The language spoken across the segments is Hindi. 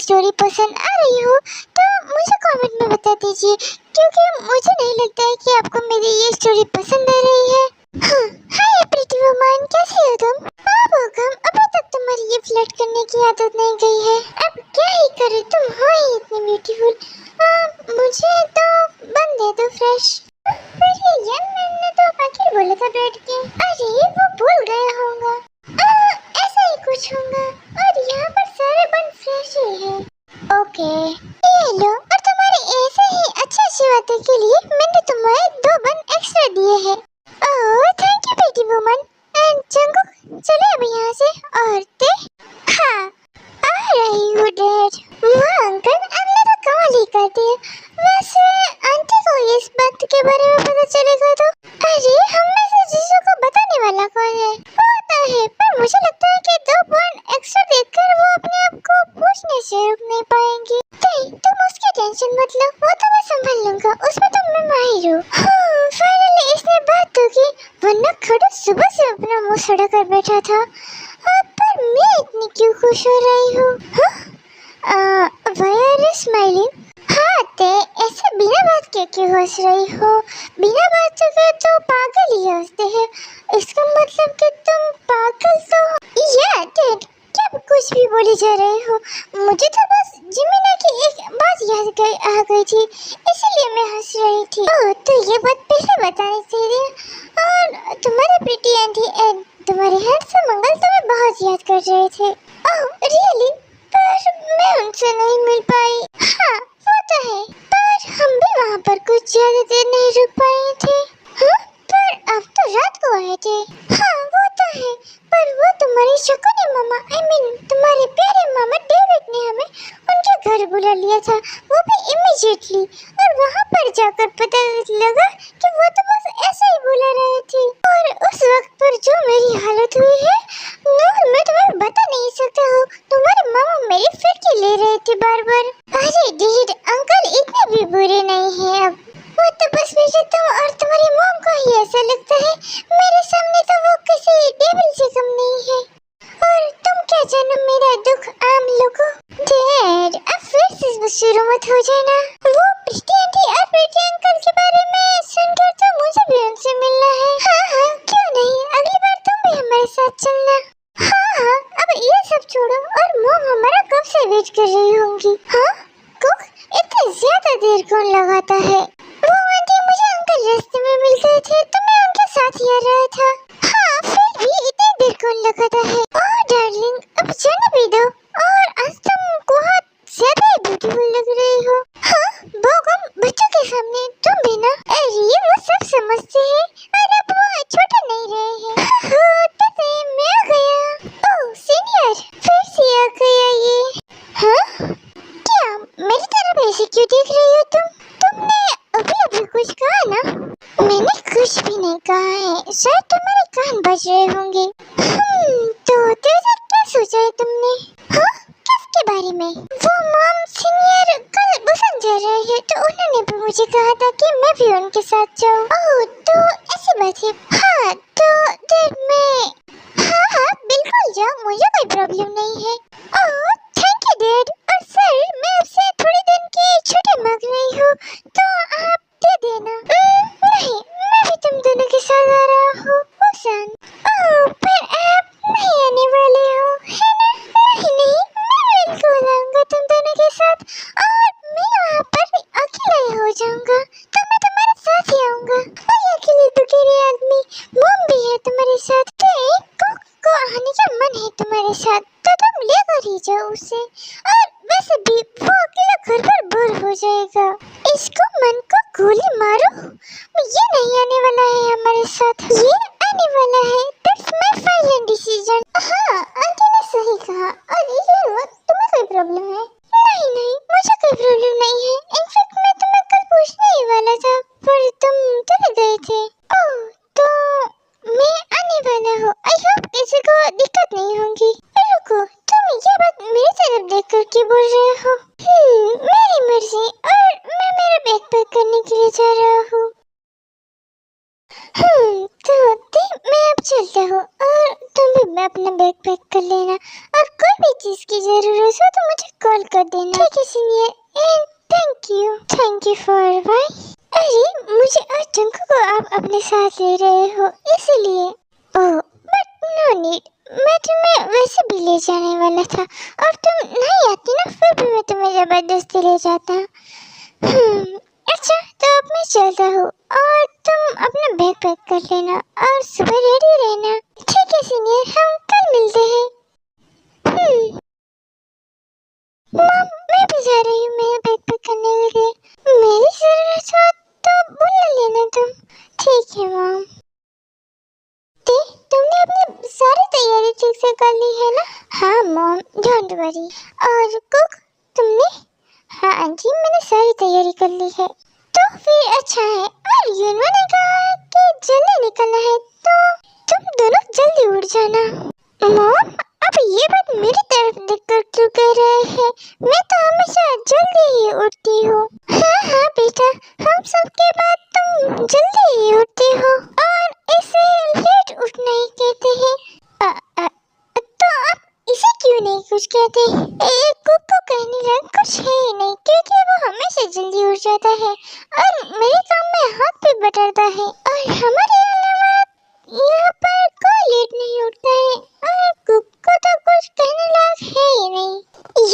स्टोरी पसंद आ रही हो तो मुझे कमेंट में बता दीजिए, क्योंकि मुझे नहीं लगता है कि आपको मेरी ये स्टोरी पसंद आ रही है। हाँ, हाय प्रीति वुमन, कैसी हो तुम? गम, अभी तक तुम्हारी ये फ्लर्ट करने की आदत नहीं गई है। अब क्या ही करे, तुम हो ही इतनी ब्यूटीफुल। मुझे तो बन दे दो फ्रेश। पर ये यार, मैंने तो आखिर बोला था बैठ के। अरे वो भूल गया होगा। ऐसा ही कुछ होगा। और यहाँ पर सारे बन फ्रेश ही है। ओके, ये लो। और तुम्हारे ऐसे ही अच्छी बातों के लिए मैंने तुम्हें 2 बन एक्स्ट्रा दिए हैं। Oh thank you pretty woman. And Jungkook, चले अब यहाँ से। औरतें, हाँ आ रही हूँ डैड। वाह अंकल, आपने तो कमाल ही कर दिया। वैसे आंटी को इस बात के बारे में पता चलेगा तो? अरे हम में से जीजू को बताने वाला कौन है? पता है, पर मुझे लगता है कि 2 पॉइंट एक्स्ट्रा देकर वो अपने आप को पूछने से रुक नहीं पाएंगी। तुम उसकी टेंशन मत लो, वो तो मैं संभाल लूंगा, उसमें तो मैं माहिर हूँ। हाँ, फाइनली इसने बात तो की, वरना खड़े सुबह से अपना मुंह सड़ा कर बैठा था। पर मैं इतनी क्यों खुश हो रही हूँ? Why are you smiling? हाँ ते, ऐसे बिना बात के क्यों हंस रही हो? बिना बात के तो पागल ही हंसते हैं। इसका मतलब कि तुम पागल तो या डैड, क्या कुछ भी बोली जा रही हो? मुझे तो बस जिमिना की एक बात याद आ गई थी, इसीलिए मैं हंस रही थी। ओह, तो ये बात पहले बतानी चाहिए। और तुम्हारे प्रीति आंटी एंड तुम्हारे हैंडसम अंकल तुम्हें बहुत याद कर रहे थे। Oh really? पर मैं उनसे नहीं मिल पाई। हाँ वो तो है, पर हम भी वहाँ पर कुछ ज्यादा देर नहीं रुक पाए थे। हाँ, पर अब तो रात को आए थे। हाँ वो तो है, पर वो तुम्हारी शकुनी मामा, I mean तुम्हारे प्यारे मामा डेविड ने हमें उनके घर बुला लिया था, वो भी इमीडिएटली। और वहाँ पर जाकर पता लगा कि वो तो बस ऐसे ही बुला रहे थे। और उस वक्त पर जो मेरी हालत हुई है, नूर, मैं तुम्हें बता नहीं सकता हूँ। तुम्हारे मामा मेरी फिरकी ले रहे थे बार बार। अरे डैड, अंकल इतने भी बुरे नहीं हैं अब। वो तो बस मुझे तुम और तुम्हारी मॉम को ही ऐसा लगता है, मेरे सामने तो वो किसी डेविल से कम नहीं है। और तुम क्या जानो मेरा दुख आम लोगों। डैड, अब फिर से शुरू मत हो जाना। वो प्रीति आंटी और प्रीति अंकल के बारे में सुनकर तो मुझे भी उनसे मिलना है। हाँ हाँ, क्यों नहीं, अगली बार तुम भी हमारे साथ चलना। हाँ, अब ये सब छोड़ो, और मॉम हमारा कब से वेट कर रही होंगी। हाँ कुक, इतनी ज्यादा देर कौन लगाता है? वो आंटी मुझे अंकल रास्ते में मिल गए थे, तो मैं उनके साथ ही आ रहा था। हाँ, फिर भी इतनी देर कौन लगाता है? ओह डार्लिंग, अब जाने भी दो। और आज तुम बहुत ज्यादा ही ब्यूटीफुल लग रही हो। हाँ, बोगम, बच्चों के सामने तुम भी ना। अरे वो सब समझते हैं, और अब वो छोटे नहीं रहे हैं। तो मैं आ गया। ओह सीनियर, फिर से आ गया ये। हाँ, क्या मेरी तरफ ऐसे क्यों देख रही हो तुम? तुमने अभी कुछ कहा ना? मैंने कुछ भी नहीं कहा है, शायद तुम्हारे कान बज रहे होंगे। तो तेरे क्या सोचा है तुमने? हाँ, किसके बारे में? वो मॉम सीनियर कल बुसन जा रहे हैं, तो उन्होंने भी मुझे कहा था कि मैं भी उनके साथ जाऊँ। ओह, तो ऐसी बात है। हाँ, तो डैड मैं हाँ बिल्कुल जाओ, मुझे कोई प्रॉब्लम नहीं है। ओह थैंक यू डैड। और सर, मैं आपसे थोड़ी दिन की छुट्टी मांग रही हूँ, तो आप दे देना। नहीं, मैं भी तुम दोनों के साथ आ रहा हूँ। बुसन, ओह पर आप नहीं आने वाले हो, है ना? नहीं नहीं, मैं बिल्कुल आऊंगा तुम दोनों के साथ, और मैं वहाँ पर अकेला ही हो जाऊंगा, तो मैं तुम्हारे साथ ही आऊंगा। वही अकेले दुखेरे आदमी, मॉम भी है तुम्हारे साथ। कुक को आने का मन है तुम्हारे साथ, तो तुम लेकर ही जाओ उसे। और वैसे भी वो अकेला घर पर बोर हो जाएगा। इसको मन को गोली मारो, ये नहीं आने वाला है हमारे साथ, ये आने वाला है। That's my final decision. हाँ, आंटी ने सही कहा। और ये तुम्हें कोई प्रॉब्लम है? नहीं नहीं, मुझे कोई प्रॉब्लम नहीं है। इनफैक्ट मैं तुम्हें कल पूछने ही वाला था, पर तुम चले गए थे। ओह, तो मैं आने वाला हूँ। आई होप किसी को दिक्कत नहीं होगी। रुको, तुम ये बात मेरी तरफ देख कर क्यों बोल रहे हो? मेरी मर्जी, और मैं मेरा बैग पैक करने के लिए जा रहा हूँ। तो मैं अब चलता हूँ, और तुम भी अपना बैग पैक कर लेना और कोई भी चीज की जरूरत हो तो मुझे कॉल कर देना, ठीक है senior? And thank you for bye. अरे मुझे और जंकू को आप अपने साथ ले रहे हो इसलिए? ओह बट नो नीड, मैं तुम्हें वैसे भी ले जाने वाला था और तुम नहीं आती ना, फिर भी मैं तुम्हें जबरदस्ती ले जाता। अच्छा तो अब मैं चलता हूँ और तुम अपना बैग पैक कर लेना और सुबह रेडी रहना, ठीक है सीनियर? हम कल मिलते हैं। मम मैं भी जा रही हूँ मेरा बैग पैक करने के लिए, मेरी जरूरत हो तो बुला लेना तुम, ठीक है मम? तुमने अपनी सारी तैयारी ठीक से कर ली है ना? हाँ मॉम डोंट वरी। और कुक तुमने? हाँ आंटी मैंने सारी तैयारी कर ली है। तो फिर अच्छा है। और यूनवा ने कहा कि जल्दी निकलना है तो तुम दोनों जल्दी उठ जाना। मॉम अब ये बात मेरी तरफ देखकर क्यों कह रहे हैं? मैं तो हमेशा जल्दी ही उठती हूँ। हाँ बेटा, हम सबके बाद तुम जल्दी ही उठती हो और इसे लेट उठना ही कहते हैं। तो आप इसे क्यों नहीं कुछ कहते? कुक को कहने लायक कुछ है ही नहीं क्योंकि वो हमेशा जल्दी उठ जाता है और मेरे काम में हाथ भी बटाता है और हमारे अलावा यहाँ पर कोई लेट नहीं उठता है और कुक को तो कुछ कहने लायक है ही नहीं।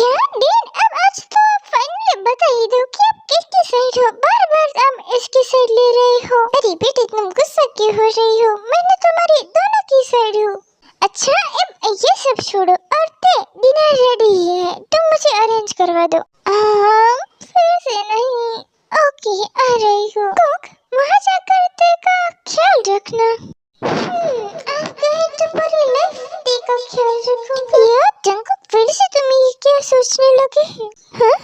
यार डैड अब आज तो फाइनली बता ही दो कि आप किसकी साइड हो, बार बार आप इसकी साइड ले रहे हो। अरे बेटे तुम गुस्सा क्यों हो रही हो? मैंने तुम्हारी दोनों की साइड हूँ। अच्छा अब ये सब छोड़ो और डिनर रेडी है, तुम मुझे अरेंज करवा दो। फिर से नहीं। ओके आ रही हूँ। कुक वहाँ जाकर ते का ख्याल रखना। आप कहे तो पूरी लाइफ ते का ख्याल रखूंगी। यार जंकू फिर से तुम ये क्या सोचने लगे हैं? हाँ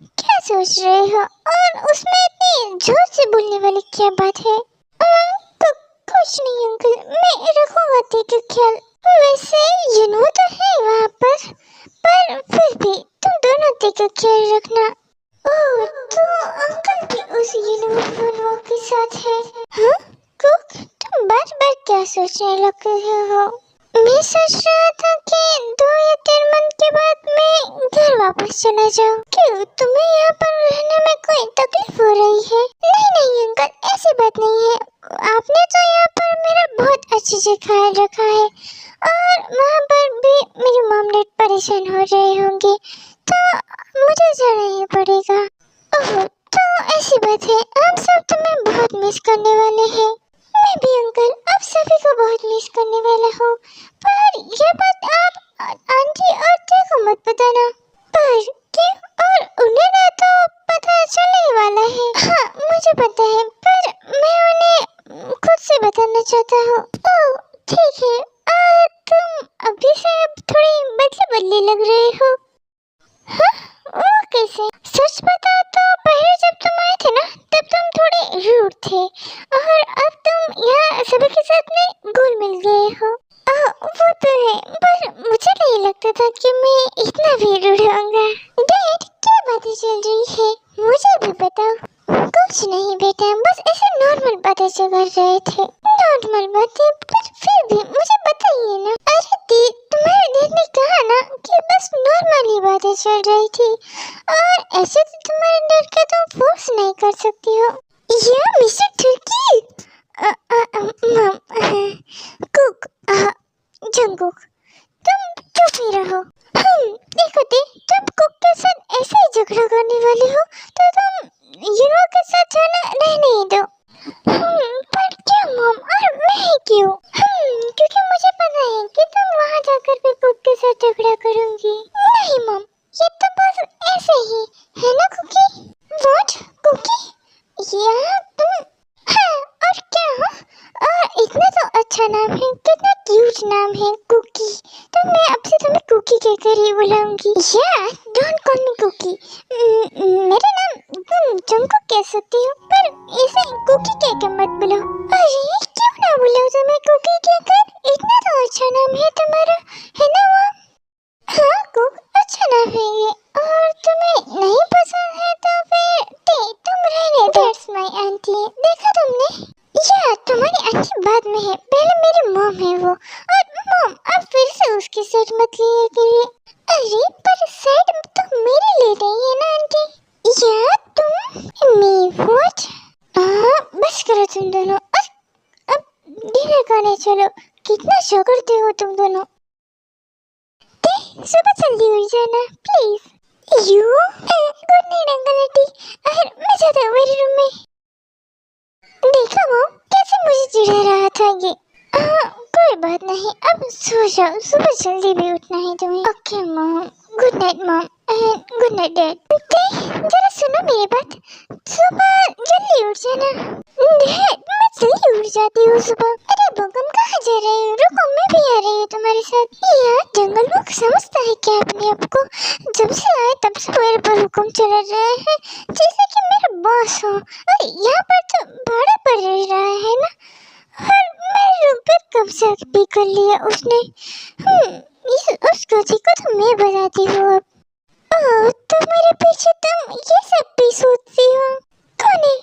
क्या सोच रहे हो? और उसमें इतनी जोर से बोलने वाली क्या बात है? कुछ नहीं अंकल, मैं रखूंगा ते का ख्याल। वैसे यूनू तो है वहाँ पर फिर भी तुम दोनों ते का ख्याल रखना। ओह तो अंकल भी उस यूनू के साथ है? हाँ कुक तुम बार बार क्या सोचने लगे हो? मैं सोच रहा था कि 2 या 3 मंथ के बाद मैं घर वापस चला जाऊँ। क्यों तुम्हें यहाँ पर रहने में कोई तकलीफ हो रही है? नहीं अंकल ऐसी बात नहीं है, आपने तो यहाँ पर मेरा बहुत अच्छे से ख्याल रखा है और वहाँ पर भी मेरी मॉम डैड परेशान हो रहे होंगे तो मुझे जाना ही पड़ेगा। ओह तो ऐसी बात है, हम सब तुम्हें बहुत मिस करने वाले हैं। मैं भी अंकल आप सभी को बहुत मिस करने वाला हूँ, पर यह बात आप आंटी और ते को मत बताना। पर क्यों? और उन्हें ना तो पता चलने वाला है। हाँ मुझे पता है पर मैं उन्हें खुद से बताना चाहता हूँ। ओह ठीक है। तुम अभी से अब थोड़ी बदले बदले लग रहे हो। हाँ वो कैसे? सच बताओ तो पहले जब तुम आए थे ना तब तुम थोड़े रूड थे और अब तुम यहाँ सभी के साथ में घुल मिल गए हो। वो तो है पर मुझे नहीं लगता था कि मैं इतना भी रूड होऊंगा। डैड क्या बातें चल रही है मुझे भी बताओ। कुछ नहीं बेटा, बस ऐसे नॉर्मल बातें चल रहे थे। नॉर्मल बातें? पर फिर भी मुझे बताइए ना। अरे दी तुम्हारे डैड ने कहा ना कि बस नॉर्मल ही बातें चल रही थी और ऐसे तो तुम्हारे डैड का तुम फोर्स नहीं कर सकती हो। या मिस्टर तुर्की कुक जंगकुक तुम चुप ही रहो। देखो दी तुम कुक के साथ ऐसे ही झगड़ा करने वाले हो तो तुम यूनो के साथ जाना रहने ही दो। पर क्यों मॉम और मैं क्यों? क्योंकि मुझे पता है कि तुम वहाँ जाकर भी कुक के साथ झगड़ा करूंगी। नहीं मॉम ये तो बस ऐसे ही है ना कुकी? What cookie? यार तुम? हाँ और क्या हो? इतना तो अच्छा नाम है, कितना क्यूट नाम है कुकी, तो मैं अब से तुम्हें कुकी कहकर ही बुलाऊंगी। यार डोंट कॉल मी कुकी, मेरा नाम तुम जंकू कह सकती हो पर इसे कुकी कहकर मत बुलाओ। अरे क्यों ना बुलाओ तुम्हें कुकी कहकर, इतना तो अच्छा नाम है तुम्हारा, है ना मॉम? हाँ कुक अच्छा नाम है ये, और तुम्हें नहीं पसंद है तो फिर तुम रहने दो। दैट्स माय आंटी, देखा तुमने? या तुम्हारी आंटी बाद में है, पहले मेरी मॉम है वो। और मॉम अब फिर उसकी साइड मत लिया करिए। अरे पर साइड तो मेरी ले रही है ना आंटी, या तुम मी व्हाट। बस करो तुम दोनों, अब डिनर करने चलो। कितना शो करते हो तुम दोनों। सुबह जल्दी उठ जाना please. You good night uncle aunty. मैं जाता हूँ मेरे रूम में। देखा मॉम कैसे मुझे चिढ़ा रहा था ये। कोई बात नहीं, अब सो जाओ, सुबह जल्दी भी उठना है तुम्हें। Okay mom, good night mom and good night dad. जरा सुनो मेरी बात, सुबह जल्दी उठ जाना। डैड मैं जल्दी उठ जाती हूँ सुबह। अरे बोकम कहाँ जा रहे हो, रुको मैं भी आ रही हूँ तुम्हारे साथ। यार जंगल बुक समझता है क्या अपने आप को, जब से आए तब से मेरे पर हुक्म चला रहे हैं जैसे कि मेरा बॉस हो। अरे यहाँ पर तो भाड़ा पर रह रहा है ना, और मेरे रूम पर कब्जा भी कर लिया उसने। उस कोची को तो मैं बताती हूँ अब। ओह तो मेरे पीछे तुम ये सब भी सोचती हो। कौन है?